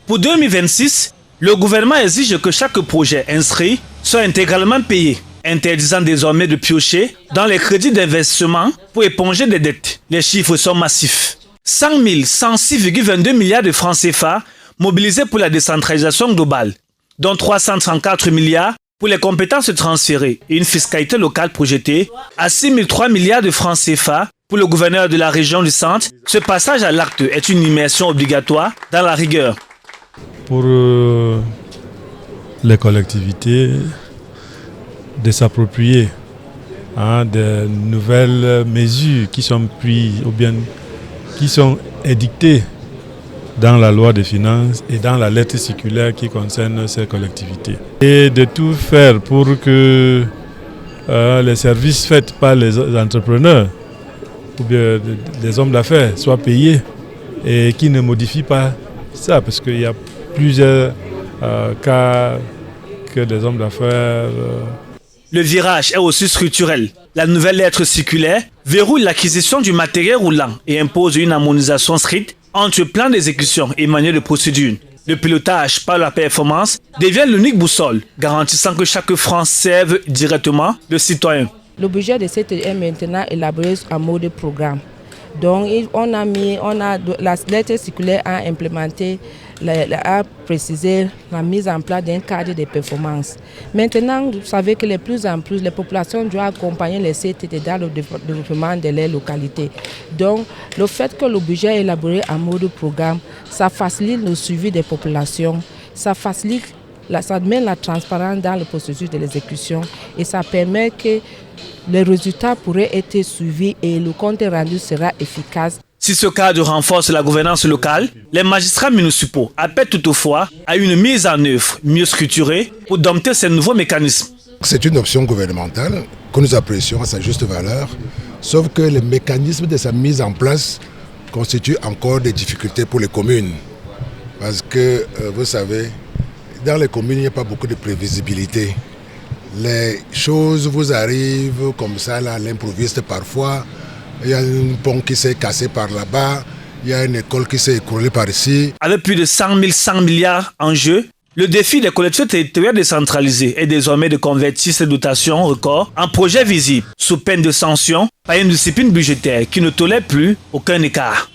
Pour 2026, le gouvernement exige que chaque projet inscrit soit intégralement payé, interdisant désormais de piocher dans les crédits d'investissement pour éponger des dettes. Les chiffres sont massifs. 106,22 milliards de francs CFA mobilisés pour la décentralisation globale, dont 334 milliards pour les compétences transférées et une fiscalité locale projetée à 6,3 milliards de francs CFA pour le gouverneur de la région du centre. Ce passage à l'acte est une immersion obligatoire dans la rigueur. Pour les collectivités, de s'approprier des nouvelles mesures qui sont prises ou bien qui sont édictées dans la loi des finances et dans la lettre circulaire qui concerne ces collectivités. Et de tout faire pour que les services faits par les entrepreneurs ou bien les hommes d'affaires soient payés et qui ne modifient pas ça, parce qu'il y a plusieurs cas que des hommes d'affaires... Le virage est aussi structurel. La nouvelle lettre circulaire verrouille l'acquisition du matériel roulant et impose une harmonisation stricte entre plan d'exécution et manuel de procédure. Le pilotage par la performance devient l'unique boussole, garantissant que chaque franc serve directement le citoyen. Le budget de CTE est maintenant élaboré en mode programme. Donc, la lettre circulaire a implémenté, a précisé la mise en place d'un cadre de performance. Maintenant, vous savez que de plus en plus, les populations doivent accompagner les CTE dans le développement de leur localité. Donc, le fait que le budget est élaboré en mode programme, ça facilite le suivi des populations, ça met la transparence dans le processus de l'exécution et ça permet que les résultats pourraient être suivis et le compte rendu sera efficace. Si ce cadre renforce la gouvernance locale, les magistrats municipaux appellent toutefois à une mise en œuvre mieux structurée pour dompter ces nouveaux mécanismes. C'est une option gouvernementale que nous apprécions à sa juste valeur, sauf que les mécanismes de sa mise en place constituent encore des difficultés pour les communes. Parce que, vous savez, dans les communes, il n'y a pas beaucoup de prévisibilité. Les choses vous arrivent comme ça, là, à l'improviste parfois. Il y a un pont qui s'est cassé par là-bas, il y a une école qui s'est écroulée par ici. Avec plus de 100 milliards en jeu, le défi des collectivités territoriales décentralisées est désormais de convertir ces dotations records en projets visibles, sous peine de sanction par une discipline budgétaire qui ne tolère plus aucun écart.